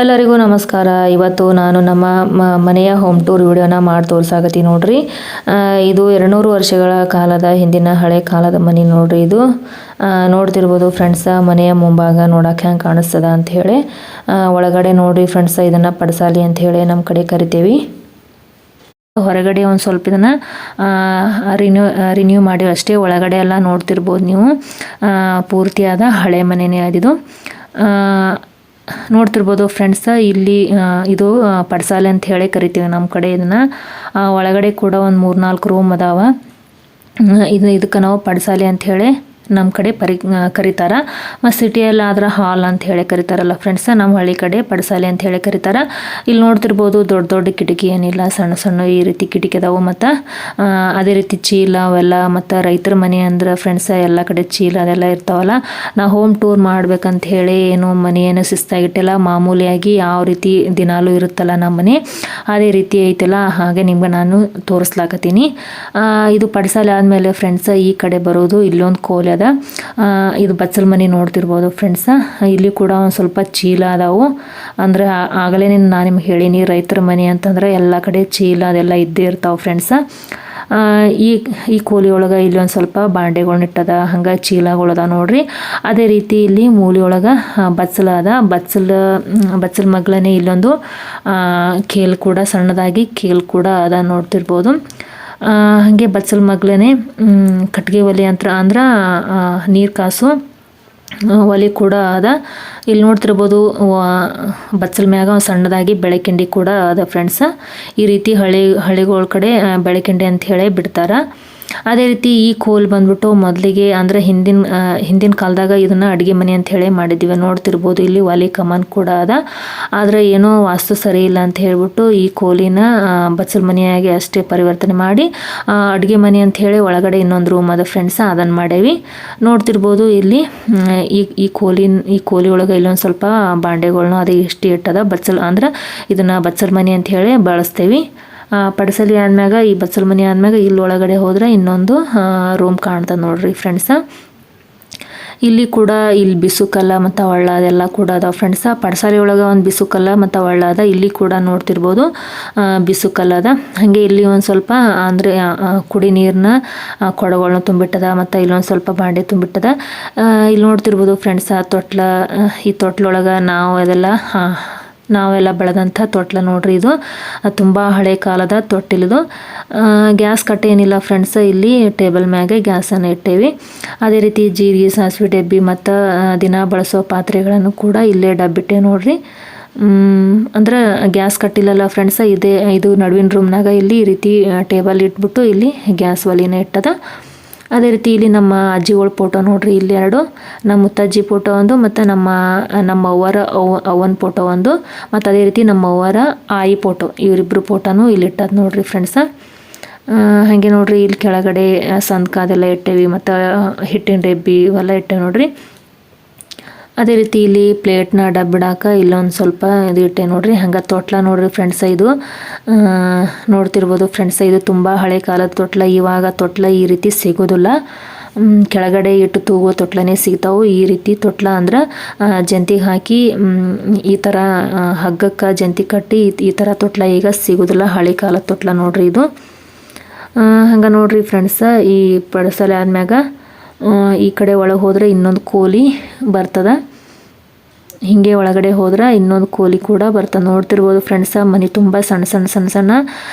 ಎಲ್ಲರಿಗೂ ನಮಸ್ಕಾರ. ಇವತ್ತು ನಾನು ನಮ್ಮ ಮನೆಯ ಹೋಮ್ ಟೂರ್ ವಿಡಿಯೋನ ಮಾಡಿ ತೋರ್ಸಾಕತ್ತೀನಿ ನೋಡ್ರಿ. ಇದು 200 ವರ್ಷಗಳ ಕಾಲದ ಹಿಂದಿನ ಹಳೆ ಕಾಲದ ಮನೆ ನೋಡ್ರಿ. ಇದು ನೋಡ್ತಿರ್ಬೋದು ಫ್ರೆಂಡ್ಸ, ಮನೆಯ ಮುಂಭಾಗ ನೋಡಕ್ಕೆ ಹೆಂಗೆ ಕಾಣಿಸ್ತದ ಅಂತ ಹೇಳಿ. ಒಳಗಡೆ ನೋಡ್ರಿ ಫ್ರೆಂಡ್ಸ, ಇದನ್ನು ಪಡಸಾಲಿ ಅಂತ ಹೇಳಿ ನಮ್ಮ ಕಡೆ ಕರಿತೀವಿ. ಹೊರಗಡೆ ಒಂದು ಸ್ವಲ್ಪ ಇದನ್ನು ರಿನ್ಯೂ ಮಾಡಿ ಅಷ್ಟೇ. ಒಳಗಡೆ ಎಲ್ಲ ನೋಡ್ತಿರ್ಬೋದು ನೀವು, ಪೂರ್ತಿಯಾದ ಹಳೆ ಮನೆಯೇ ಅದಿದು. ನೋಡ್ತಿರ್ಬೋದು ಫ್ರೆಂಡ್ಸ, ಇಲ್ಲಿ ಇದು ಪಡಸಾಲೆ ಅಂತ ಹೇಳಿ ಕರಿತೀವಿ ನಮ್ಮ ಕಡೆ ಇದನ್ನು. ಒಳಗಡೆ ಕೂಡ ಒಂದು 3-4 ರೂಮ್ ಅದಾವ. ಇದಕ್ಕೆ ನಾವು ಪಡಸಾಲೆ ಅಂತ ಹೇಳಿ ನಮ್ಮ ಕಡೆ ಕರೀತಾರ. ಮತ್ತು ಸಿಟಿಯಲ್ಲಿ ಆದ್ರೆ ಹಾಲ್ ಅಂತ ಹೇಳಿ ಕರೀತಾರಲ್ಲ ಫ್ರೆಂಡ್ಸ, ನಮ್ಮ ಹಳ್ಳಿ ಕಡೆ ಪಡಸಾಲೆ ಅಂತ ಹೇಳಿ ಕರೀತಾರೆ. ಇಲ್ಲಿ ನೋಡ್ತಿರ್ಬೋದು ದೊಡ್ಡ ದೊಡ್ಡ ಕಿಟಕಿ ಏನಿಲ್ಲ, ಸಣ್ಣ ಸಣ್ಣ ಈ ರೀತಿ ಕಿಟಕಿ ಅದಾವು. ಮತ್ತು ಅದೇ ರೀತಿ ಚೀಲ ಅವೆಲ್ಲ, ಮತ್ತು ರೈತರ ಮನೆ ಅಂದ್ರೆ ಫ್ರೆಂಡ್ಸ ಎಲ್ಲ ಕಡೆ ಚೀಲ ಅದೆಲ್ಲ ಇರ್ತಾವಲ್ಲ. ನಾವು ಹೋಮ್ ಟೂರ್ ಮಾಡ್ಬೇಕಂತ ಹೇಳಿ ಏನು ಮನೆಯನ್ನು ಶಿಸ್ತಾಗಿಟ್ಟಿಲ್ಲ, ಮಾಮೂಲಿಯಾಗಿ ಯಾವ ರೀತಿ ದಿನಾಲೂ ಇರುತ್ತಲ್ಲ ನಮ್ಮ ಮನೆ ಅದೇ ರೀತಿ ಐತಲ್ಲ, ಹಾಗೆ ನಿಮ್ಗೆ ನಾನು ತೋರಿಸ್ಲಾಕತ್ತೀನಿ. ಇದು ಪಡಸಾಲೆ ಆದಮೇಲೆ ಫ್ರೆಂಡ್ಸ ಈ ಕಡೆ ಬರೋದು ಇಲ್ಲೊಂದು ಕೋಲೆ ಅದ. ಇದು ಬಚ್ಚಲ ಮನೆ ನೋಡ್ತಿರ್ಬೋದು ಫ್ರೆಂಡ್ಸ. ಇಲ್ಲಿ ಕೂಡ ಒಂದು ಸ್ವಲ್ಪ ಚೀಲ ಅದಾವು. ಅಂದ್ರೆ ಆಗಲೇ ನಾನು ನಿಮ್ಗೆ ಹೇಳೀನಿ, ರೈತರ ಮನೆ ಅಂತಂದ್ರೆ ಎಲ್ಲ ಕಡೆ ಚೀಲ ಅದೆಲ್ಲ ಇದ್ದೇ ಇರ್ತಾವೆ ಫ್ರೆಂಡ್ಸ. ಈ ಕೋಲಿಯೊಳಗೆ ಇಲ್ಲಿ ಒಂದು ಸ್ವಲ್ಪ ಬಾಂಡೆಗಳ್ನ ಇಟ್ಟದ, ಹಂಗೆ ಚೀಲಗಳದ ನೋಡ್ರಿ. ಅದೇ ರೀತಿ ಇಲ್ಲಿ ಮೂಲಿಯೊಳಗೆ ಬಚ್ಚಲ ಅದ. ಬಚ್ಚಲ ಮಗ್ಲನೇ ಇಲ್ಲೊಂದು ಕೇಲ್ ಕೂಡ, ಸಣ್ಣದಾಗಿ ಕೇಲ್ ಕೂಡ ಅದ ನೋಡ್ತಿರ್ಬೋದು. ಹಾಗೆ ಬಚ್ಚಲ ಮಗ್ಲೇ ಕಟ್ಟಿಗೆ ಒಲೆ ಅಂದ್ರೆ ನೀರು ಕಾಸು ಒಲೆ ಕೂಡ ಅದ. ಇಲ್ಲಿ ನೋಡ್ತಿರ್ಬೋದು ಬಚ್ಚಲ ಮ್ಯಾಗ ಒಂದು ಸಣ್ಣದಾಗಿ ಬೆಳಕಿಂಡಿ ಕೂಡ ಅದ ಫ್ರೆಂಡ್ಸ. ಈ ರೀತಿ ಹಳ್ಳಿಗಳ ಕಡೆ ಬೆಳಕಿಂಡಿ ಅಂತ ಹೇಳಿ ಬಿಡ್ತಾರೆ. ಅದೇ ರೀತಿ ಈ ಕೋಲ್ ಬಂದ್ಬಿಟ್ಟು ಮೊದಲಿಗೆ ಅಂದರೆ ಹಿಂದಿನ ಕಾಲದಾಗ ಇದನ್ನು ಅಡುಗೆ ಮನೆ ಅಂತ ಹೇಳಿ ಮಾಡಿದ್ದೀವಿ. ನೋಡ್ತಿರ್ಬೋದು ಇಲ್ಲಿ ಒಲೆ ಕಮಾನ್ ಕೂಡ ಅದ. ಆದರೆ ಏನೋ ವಾಸ್ತು ಸರಿ ಇಲ್ಲ ಅಂತ ಹೇಳ್ಬಿಟ್ಟು ಈ ಕೋಲಿನ ಬಚ್ಚಲ ಮನೆಯಾಗಿ ಅಷ್ಟೇ ಪರಿವರ್ತನೆ ಮಾಡಿ ಅಡುಗೆ ಮನೆ ಅಂತ ಹೇಳಿ ಒಳಗಡೆ ಇನ್ನೊಂದು ರೂಮ್ ಅದ ಫ್ರೆಂಡ್ಸ, ಅದನ್ನು ಮಾಡೇವಿ. ನೋಡ್ತಿರ್ಬೋದು ಇಲ್ಲಿ ಈ ಕೋಲಿ ಒಳಗೆ ಇಲ್ಲೊಂದು ಸ್ವಲ್ಪ ಬಾಂಡೆಗಳ್ನ ಅದು ಇಷ್ಟು ಇಟ್ಟದ. ಅಂದ್ರೆ ಇದನ್ನು ಬಚ್ಚಲ ಮನೆ ಅಂತ ಹೇಳಿ ಬಳಸ್ತೇವೆ. ಪಡಸಲಿ ಆದ್ಮ್ಯಾಗ ಈ ಬಚ್ಚಲ ಮನೆ ಆದ್ಮ್ಯಾಗ ಇಲ್ಲಿ ಒಳಗಡೆ ಹೋದ್ರೆ ಇನ್ನೊಂದು ರೂಮ್ ಕಾಣ್ತದೆ ನೋಡ್ರಿ ಫ್ರೆಂಡ್ಸ. ಇಲ್ಲಿ ಕೂಡ ಇಲ್ಲಿ ಬಿಸುಕಲ್ಲ ಮತ್ತು ಒಳ್ಳ ಅದೆಲ್ಲ ಕೂಡ ಅದಾವ ಫ್ರೆಂಡ್ಸ. ಪಡಸಾಲಿ ಒಳಗೆ ಒಂದು ಬಿಸುಕಲ್ಲ ಮತ್ತು ಒಳ್ಳ ಅದ. ಇಲ್ಲಿ ಕೂಡ ನೋಡ್ತಿರ್ಬೋದು ಬಿಸುಕಲ್ಲ ಅದ. ಹಾಗೆ ಇಲ್ಲಿ ಒಂದು ಸ್ವಲ್ಪ ಅಂದರೆ ಕುಡಿ ನೀರನ್ನ ಕೊಡಗಳನ್ನ ತುಂಬಿಟ್ಟದ, ಮತ್ತು ಇಲ್ಲೊಂದು ಸ್ವಲ್ಪ ಬಾಂಡೆ ತುಂಬಿಟ್ಟದ. ಇಲ್ಲಿ ನೋಡ್ತಿರ್ಬೋದು ಫ್ರೆಂಡ್ಸ ಈ ತೊಟ್ಲೊಳಗೆ ನಾವೆಲ್ಲ ಬೆಳೆದಂಥ ತೊಟ್ಲ ನೋಡ್ರಿ. ಇದು ತುಂಬ ಹಳೆ ಕಾಲದ ತೊಟ್ಟಿಲಿದು. ಗ್ಯಾಸ್ ಕಟ್ಟೆ ಏನಿಲ್ಲ ಫ್ರೆಂಡ್ಸ್, ಇಲ್ಲಿ ಟೇಬಲ್ ಮ್ಯಾಗೆ ಗ್ಯಾಸನ್ನು ಇಟ್ಟೇವಿ. ಅದೇ ರೀತಿ ಜೀರಿಗೆ, ಸಾಸಿವೆ ಡಬ್ಬಿ ಮತ್ತು ದಿನ ಬಳಸೋ ಪಾತ್ರೆಗಳನ್ನು ಕೂಡ ಇಲ್ಲೇ ಡಬ್ಬಿಟ್ಟೆ ನೋಡ್ರಿ. ಅಂದ್ರೆ ಗ್ಯಾಸ್ ಕಟ್ಟಿಲ್ಲಲ್ಲ ಫ್ರೆಂಡ್ಸ, ಇದು ನಡುವಿನ ರೂಮ್ನಾಗ ಇಲ್ಲಿ ಈ ರೀತಿ ಟೇಬಲ್ ಇಟ್ಬಿಟ್ಟು ಇಲ್ಲಿ ಗ್ಯಾಸ್ ಒಲಿನ ಇಟ್ಟದ. ಅದೇ ರೀತಿ ಇಲ್ಲಿ ನಮ್ಮ ಅಜ್ಜಿಗಳ ಫೋಟೋ ನೋಡ್ರಿ, ಇಲ್ಲಿ 2, ನಮ್ಮ ಮುತ್ತಜ್ಜಿ ಫೋಟೋ ಒಂದು, ಮತ್ತು ನಮ್ಮ ಅವ್ವನ ಫೋಟೋ ಒಂದು, ಮತ್ತು ಅದೇ ರೀತಿ ನಮ್ಮ ಅವ್ವರ ಆಯಿ ಫೋಟೋ, ಇವರಿಬ್ಬರು ಫೋಟೋನು ಇಲ್ಲಿ ಇಟ್ಟದ ನೋಡ್ರಿ ಫ್ರೆಂಡ್ಸ. ಹಾಗೆ ನೋಡ್ರಿ ಇಲ್ಲಿ ಕೆಳಗಡೆ ಸಂದ್ಕ ಅದೆಲ್ಲ ಇಟ್ಟೇವಿ, ಮತ್ತು ಹಿಟ್ಟಿನ ಡಬ್ಬಿ ಇವೆಲ್ಲ ಇಟ್ಟೇವೆ ನೋಡ್ರಿ. ಅದೇ ರೀತಿ ಇಲ್ಲಿ ಪ್ಲೇಟ್ನ ಡಬ್ಬಿಡಾಕ ಇಲ್ಲೊಂದು ಸ್ವಲ್ಪ ಇದು ಇಟ್ಟೆ ನೋಡ್ರಿ. ಹಂಗೆ ತೊಟ್ಲ ನೋಡ್ರಿ ಫ್ರೆಂಡ್ಸ. ಇದು ನೋಡ್ತಿರ್ಬೋದು ಫ್ರೆಂಡ್ಸ, ಇದು ತುಂಬ ಹಳೆ ಕಾಲದ ತೊಟ್ಲ. ಇವಾಗ ತೊಟ್ಲ ಈ ರೀತಿ ಸಿಗೋದಿಲ್ಲ. ಕೆಳಗಡೆ ಇಟ್ಟು ತೂಗುವ ತೊಟ್ಲನೇ ಸಿಗ್ತಾವೆ. ಈ ರೀತಿ ತೊಟ್ಲ ಅಂದ್ರೆ ಜಂತಿಗೆ ಹಾಕಿ ಈ ಥರ ಹಗ್ಗಕ್ಕೆ ಜಂತಿ ಕಟ್ಟಿ ಈ ಥರ ತೊಟ್ಲ ಈಗ ಸಿಗೋದಿಲ್ಲ. ಹಳೆ ಕಾಲದ ತೊಟ್ಲ ನೋಡ್ರಿ ಇದು. ಹಂಗೆ ನೋಡ್ರಿ ಫ್ರೆಂಡ್ಸ, ಈ ಪಡಸಾಲೆ ಆದ್ಮ್ಯಾಗ ಈ ಕಡೆ ಒಳಗೆ ಹೋದರೆ ಇನ್ನೊಂದು ಕೋಲಿ ಬರ್ತದ. ಹಿಂಗೆ ಒಳಗಡೆ ಹೋದ್ರೆ ಇನ್ನೊಂದು ಕೋಲಿ ಕೂಡ ಬರ್ತದೆ. ನೋಡ್ತಿರ್ಬೋದು ಫ್ರೆಂಡ್ಸ, ಮನೆ ತುಂಬ ಸಣ್ಣ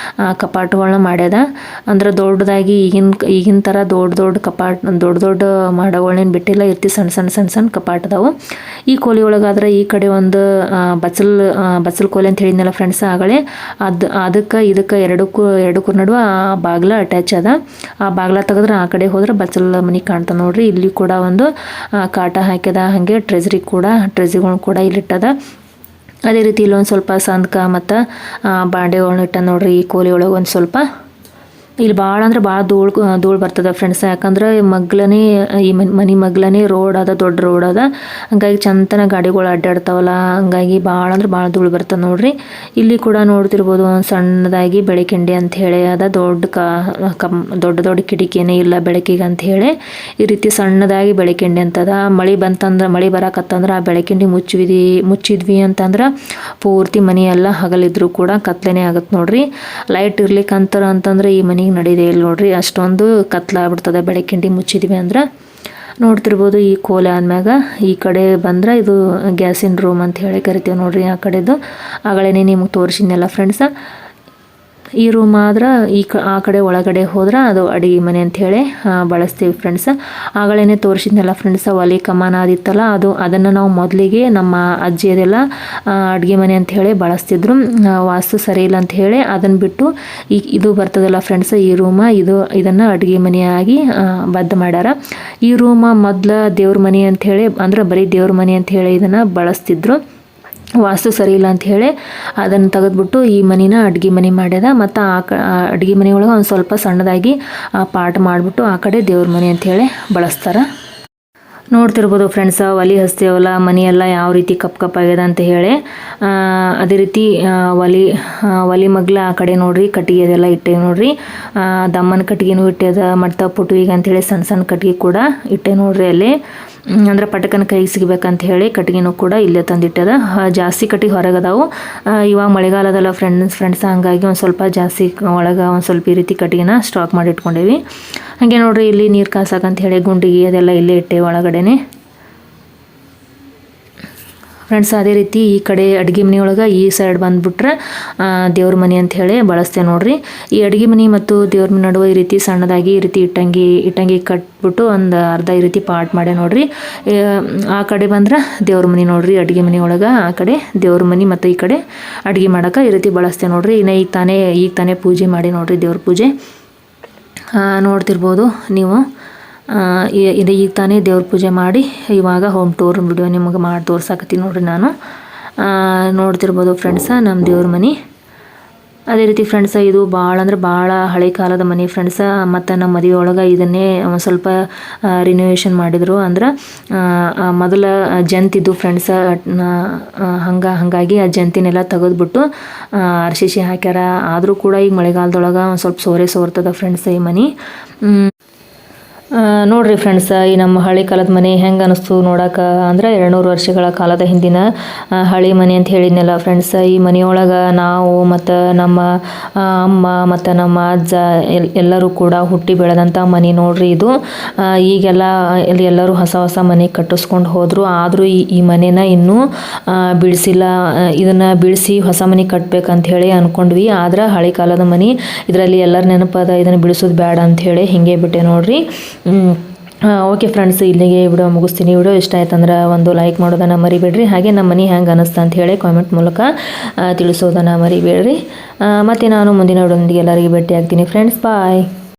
ಕಪಾಟುಗಳನ್ನ ಮಾಡ್ಯದ. ಅಂದ್ರೆ ದೊಡ್ಡದಾಗಿ ಈಗಿನ ಥರ ದೊಡ್ಡ ಮಾಡೋಗಳನ್ನೇನು ಬಿಟ್ಟಿಲ್ಲ. ಇರ್ತಿ ಸಣ್ಣ ಕಪಾಟ್ ಅದಾವು. ಈ ಕೋಲಿ ಒಳಗಾದ್ರೆ ಈ ಕಡೆ ಒಂದು ಬಚ್ಚಲ ಕೋಲಿ ಅಂತ ಹೇಳಿದ್ನಲ್ಲ ಫ್ರೆಂಡ್ಸ ಆಗಲೇ, ಇದಕ್ಕೆ ಎರಡಕ್ಕೂ ನಡುವೆ ಬಾಗ್ಲ ಅಟ್ಯಾಚ್ ಅದ. ಆ ಬಾಗ್ಲ ತೆಗೆದ್ರೆ ಆ ಕಡೆ ಹೋದ್ರೆ ಬಚ್ಚಲ ಮನೆ ಕಾಣ್ತದೆ ನೋಡ್ರಿ. ಇಲ್ಲಿ ಕೂಡ ಒಂದು ಕಾಟ ಹಾಕ್ಯದ. ಹಾಗೆ ಟ್ರೆಜರಿಗಳು ಕೂಡ ಇಲ್ಲಿಟ್ಟದ. ಅದೇ ರೀತಿ ಇಲ್ಲೊಂದು ಸ್ವಲ್ಪ ಸಂದ್ಕ ಮತ್ತು ಬಾಂಡೆಗಳನ್ನ ಇಟ್ಟ ನೋಡ್ರಿ ಈ ಕೋಲಿ ಒಳಗೆ ಒಂದು ಸ್ವಲ್ಪ. ಇಲ್ಲಿ ಭಾಳ ಅಂದ್ರೆ ಭಾಳ ಧೂಳು ಬರ್ತದೆ ಫ್ರೆಂಡ್ಸ್. ಯಾಕಂದ್ರೆ ಮಗ್ಲನೇ ಈ ಮನೆ ಮಗ್ಲನೇ ರೋಡ್ ಅದ, ದೊಡ್ಡ ರೋಡ್ ಅದ. ಹಂಗಾಗಿ ಚಂತನ ಗಾಡಿಗಳು ಅಡ್ಡಾಡ್ತಾವಲ್ಲ, ಹಂಗಾಗಿ ಭಾಳ ಅಂದ್ರೆ ಭಾಳ ಧೂಳು ಬರ್ತದೆ ನೋಡ್ರಿ. ಇಲ್ಲಿ ಕೂಡ ನೋಡ್ತಿರ್ಬೋದು ಒಂದು ಸಣ್ಣದಾಗಿ ಬೆಳಕಿಂಡಿ ಅಂತ ಹೇಳಿ ಅದ. ದೊಡ್ಡ ದೊಡ್ಡ ಕಿಟಕಿನೇ ಇಲ್ಲ ಬೆಳಕಿಗೆ ಅಂತ ಹೇಳಿ ಈ ರೀತಿ ಸಣ್ಣದಾಗಿ ಬೆಳಕಿಂಡಿ ಅಂತದ. ಮಳೆ ಬರಾಕತ್ತಂದ್ರೆ ಆ ಬೆಳಕಿಂಡಿ ಮುಚ್ಚಿದ್ವಿ ಅಂತಂದ್ರೆ ಪೂರ್ತಿ ಮನೆ ಎಲ್ಲ ಹಗಲಿದ್ರು ಕೂಡ ಕತ್ಲೆನೇ ಆಗುತ್ತೆ ನೋಡ್ರಿ. ಲೈಟ್ ಅಂತಂದ್ರೆ ಈ ಮನೆಗೆ ನಡೀದೇ ಇಲ್ಲ ನೋಡ್ರಿ, ಅಷ್ಟೊಂದು ಕತ್ಲಾಗ್ಬಿಡ್ತದೆ ಬೆಳಕಿಂಡಿ ಮುಚ್ಚಿದ್ವಿ ಅಂದ್ರೆ. ನೋಡ್ತಿರ್ಬೋದು ಈ ಕೋಲೆ ಆದ್ಮ್ಯಾಗ ಈ ಕಡೆ ಬಂದ್ರೆ ಇದು ಗ್ಯಾಸಿನ ರೂಮ್ ಅಂತ ಹೇಳಿ ಕರಿತೀವಿ ನೋಡ್ರಿ. ಆ ಕಡೆದು ಆಗಳೇನೆ ನಿಮ್ಗೆ ತೋರಿಸಿದ್ನಲ್ಲ ಫ್ರೆಂಡ್ಸ. ಈ ರೂಮ್ ಆದ್ರೆ ಆ ಕಡೆ ಒಳಗಡೆ ಹೋದ್ರೆ ಅದು ಅಡುಗೆ ಮನೆ ಅಂಥೇಳಿ ಬಳಸ್ತೀವಿ ಫ್ರೆಂಡ್ಸ್. ಆಗಳೇನೆ ತೋರಿಸಿದ್ನಲ್ಲ ಫ್ರೆಂಡ್ಸ್, ಒಲೆ ಕಮಾನ ಅದಿತ್ತಲ್ಲ ಅದನ್ನು ನಾವು ಮೊದಲಿಗೆ ನಮ್ಮ ಅಜ್ಜಿಯದೆಲ್ಲ ಅಡುಗೆ ಮನೆ ಅಂಥೇಳಿ ಬಳಸ್ತಿದ್ರು. ವಾಸ್ತು ಸರಿ ಇಲ್ಲ ಅಂತ ಹೇಳಿ ಅದನ್ನು ಬಿಟ್ಟು ಇದು ಬರ್ತದಲ್ಲ ಫ್ರೆಂಡ್ಸ್, ಈ ರೂಮ ಇದನ್ನು ಅಡುಗೆ ಮನೆಯಾಗಿ ಬದ್ಧ ಮಾಡ್ಯಾರ. ಈ ರೂಮ ಮೊದಲ ದೇವ್ರ ಮನೆ ಅಂಥೇಳಿ, ಅಂದ್ರೆ ಬರೀ ದೇವ್ರ ಮನೆ ಅಂಥೇಳಿ ಇದನ್ನು ಬಳಸ್ತಿದ್ರು. ವಾಸ್ತು ಸರಿ ಇಲ್ಲ ಅಂತ ಹೇಳಿ ಅದನ್ನು ತೆಗೆದ್ಬಿಟ್ಟು ಈ ಮನಿನ ಅಡುಗೆ ಮನೆ ಮಾಡ್ಯದ. ಮತ್ತು ಅಡುಗೆ ಮನೆ ಒಳಗೆ ಒಂದು ಸ್ವಲ್ಪ ಸಣ್ಣದಾಗಿ ಪಾಟ್ ಮಾಡಿಬಿಟ್ಟು ಆ ಕಡೆ ದೇವ್ರ ಮನೆ ಅಂಥೇಳಿ ಬಳಸ್ತಾರೆ. ನೋಡ್ತಿರ್ಬೋದು ಫ್ರೆಂಡ್ಸ, ಒಲೆ ಹಚ್ತೇವಲ್ಲ ಮನೆಯೆಲ್ಲ ಯಾವ ರೀತಿ ಕಪ್ಪಾಗ್ಯದ ಅಂತ ಹೇಳಿ. ಅದೇ ರೀತಿ ಒಲೆ ಮಗ್ಲ ಆ ಕಡೆ ನೋಡ್ರಿ ಕಟ್ಟಿಗೆ ಅದೆಲ್ಲ ಇಟ್ಟೇವೆ ನೋಡ್ರಿ. ದಮ್ಮನ ಕಟ್ಟಿಗೆನೂ ಇಟ್ಟೆದ, ಮತ್ತು ಪುಟ್ವಿಗೆ ಅಂಥೇಳಿ ಸಣ್ಣ ಸಣ್ಣ ಕಟ್ಟಿಗೆ ಕೂಡ ಇಟ್ಟೆ ನೋಡ್ರಿ ಅಲ್ಲಿ. ಅಂದ್ರೆ ಪಟಕನ ಕೈಗೆ ಸಿಗ್ಬೇಕಂತ ಹೇಳಿ ಕಟ್ಟಿಗೆನೂ ಕೂಡ ಇಲ್ಲೇ ತಂದಿಟ್ಟದ. ಜಾಸ್ತಿ ಕಟ್ಟಿಗೆ ಹೊರಗದಾವು. ಇವಾಗ ಮಳೆಗಾಲದಲ್ಲ ಫ್ರೆಂಡ್ಸ್, ಹಂಗಾಗಿ ಒಂದು ಸ್ವಲ್ಪ ಜಾಸ್ತಿ ಒಳಗೆ ಒಂದು ಸ್ವಲ್ಪ ಈ ರೀತಿ ಕಟ್ಟಿಗೆನ ಸ್ಟಾಕ್ ಮಾಡಿ ಇಟ್ಕೊಂಡೇವಿ. ಹಾಗೆ ನೋಡ್ರಿ ಇಲ್ಲಿ ನೀರು ಕಾಸಕ್ಕಂತ ಹೇಳಿ ಗುಂಡಿಗೆ ಅದೆಲ್ಲ ಇಲ್ಲೇ ಇಟ್ಟೇವೆ ಒಳಗಡೆನೆ ಫ್ರೆಂಡ್ಸ್. ಅದೇ ರೀತಿ ಈ ಕಡೆ ಅಡುಗೆ ಮನೆಯೊಳಗೆ ಈ ಸೈಡ್ ಬಂದುಬಿಟ್ರೆ ದೇವ್ರ ಮನೆ ಅಂತ ಹೇಳಿ ಬಳಸ್ತೇವೆ ನೋಡ್ರಿ. ಈ ಅಡುಗೆ ಮನೆ ಮತ್ತು ದೇವ್ರ ಮನೆ ನಡುವೆ ಈ ರೀತಿ ಸಣ್ಣದಾಗಿ ಈ ರೀತಿ ಇಟ್ಟಂಗಿ ಕಟ್ಬಿಟ್ಟು ಒಂದು ಅರ್ಧ ಈ ರೀತಿ ಪಾರ್ಟ್ ಮಾಡ್ಯ ನೋಡ್ರಿ. ಆ ಕಡೆ ಬಂದ್ರೆ ದೇವ್ರ ಮನೆ ನೋಡ್ರಿ, ಅಡುಗೆ ಮನೆ ಒಳಗೆ ಆ ಕಡೆ ದೇವ್ರ ಮನೆ ಮತ್ತು ಈ ಕಡೆ ಅಡುಗೆ ಮಾಡೋಕೆ ಈ ರೀತಿ ಬಳಸ್ತೇವೆ ನೋಡ್ರಿ. ಇನ್ನು ಈಗ ತಾನೇ ಪೂಜೆ ಮಾಡಿ ನೋಡ್ರಿ, ದೇವ್ರ ಪೂಜೆ ನೋಡ್ತಿರ್ಬೋದು ನೀವು. ಈಗ ತಾನೇ ದೇವ್ರ ಪೂಜೆ ಮಾಡಿ ಇವಾಗ ಹೋಮ್ ಟೂರ್ ವಿಡಿಯೋ ನಿಮಗೆ ಮಾಡಿ ತೋರ್ಸಾಕತ್ತೀನಿ ನೋಡ್ರಿ ನಾನು. ನೋಡ್ತಿರ್ಬೋದು ಫ್ರೆಂಡ್ಸ ನಮ್ಮ ದೇವ್ರ ಮನೆ. ಅದೇ ರೀತಿ ಫ್ರೆಂಡ್ಸ ಇದು ಭಾಳ ಅಂದ್ರೆ ಭಾಳ ಹಳೆ ಕಾಲದ ಮನೆ ಫ್ರೆಂಡ್ಸ. ಮತ್ತು ನಮ್ಮ ಮದುವೆ ಒಳಗೆ ಇದನ್ನೇ ಒಂದು ಸ್ವಲ್ಪ ರಿನೋವೇಷನ್ ಮಾಡಿದರು. ಅಂದ್ರೆ ಮೊದಲ ಜಂತಿದ್ದು ಫ್ರೆಂಡ್ಸ, ಹಾಗಾಗಿ ಆ ಜಂತಿನೆಲ್ಲ ತೆಗೆದ್ಬಿಟ್ಟು RCC ಹಾಕ್ಯಾರ. ಆದರೂ ಕೂಡ ಈಗ ಮಳೆಗಾಲದೊಳಗೆ ಒಂದು ಸ್ವಲ್ಪ ಸೋರ್ತದ ಫ್ರೆಂಡ್ಸ ಈ ಮನೆ. ನೋಡ್ರಿ ಫ್ರೆಂಡ್ಸ, ಈ ನಮ್ಮ ಹಳೆ ಕಾಲದ ಮನೆ ಹೆಂಗೆ ಅನ್ನಿಸ್ತು ನೋಡೋಕೆ. ಅಂದ್ರೆ 200 ವರ್ಷಗಳ ಕಾಲದ ಹಿಂದಿನ ಹಳೆ ಮನೆ ಅಂತ ಹೇಳಿದ್ನಲ್ಲ ಫ್ರೆಂಡ್ಸ. ಈ ಮನೆಯೊಳಗೆ ನಾವು ಮತ್ತು ನಮ್ಮ ಅಮ್ಮ ಮತ್ತು ನಮ್ಮ ಅಜ್ಜ ಎಲ್ಲರೂ ಕೂಡ ಹುಟ್ಟಿ ಬೆಳೆದಂಥ ಮನೆ ನೋಡ್ರಿ ಇದು. ಈಗೆಲ್ಲ ಎಲ್ಲರೂ ಹೊಸ ಮನೆ ಕಟ್ಟಿಸ್ಕೊಂಡು ಹೋದರು. ಆದರೂ ಈ ಮನೆನ ಇನ್ನೂ ಬಿಡಿಸಿಲ್ಲ. ಇದನ್ನು ಬಿಡಿಸಿ ಹೊಸ ಮನೆ ಕಟ್ಟಬೇಕಂತ ಹೇಳಿ ಅಂದ್ಕೊಂಡ್ವಿ. ಆದ್ರೆ ಹಳೆ ಕಾಲದ ಮನೆ ಇದರಲ್ಲಿ ಎಲ್ಲರ ನೆನಪದ, ಇದನ್ನು ಬಿಡಿಸೋದು ಬೇಡ ಅಂಥೇಳಿ ಹಿಂಗೆ ಬಿಟ್ಟೆ ನೋಡ್ರಿ. ಓಕೆ ಫ್ರೆಂಡ್ಸ್, ಇಲ್ಲಿಗೆ ವಿಡಿಯೋ ಮುಗಿಸ್ತೀನಿ. ವಿಡಿಯೋ ಇಷ್ಟ ಆಯ್ತಂದ್ರೆ ಒಂದು ಲೈಕ್ ಮಾಡೋದನ್ನು ಮರಿಬೇಡ್ರಿ. ಹಾಗೆ ನಮ್ಮ ಮನೆ ಹೆಂಗೆ ಅನ್ನಿಸ್ತಾ ಅಂತ ಹೇಳಿ ಕಾಮೆಂಟ್ ಮೂಲಕ ತಿಳಿಸೋದನ್ನು ಮರಿಬೇಡ್ರಿ. ಮತ್ತು ನಾನು ಮುಂದಿನ ವಿಡಿಯೋದೊಂದಿಗೆ ಎಲ್ಲರಿಗೆ ಭೇಟಿ ಆಗ್ತೀನಿ ಫ್ರೆಂಡ್ಸ್. ಬಾಯ್.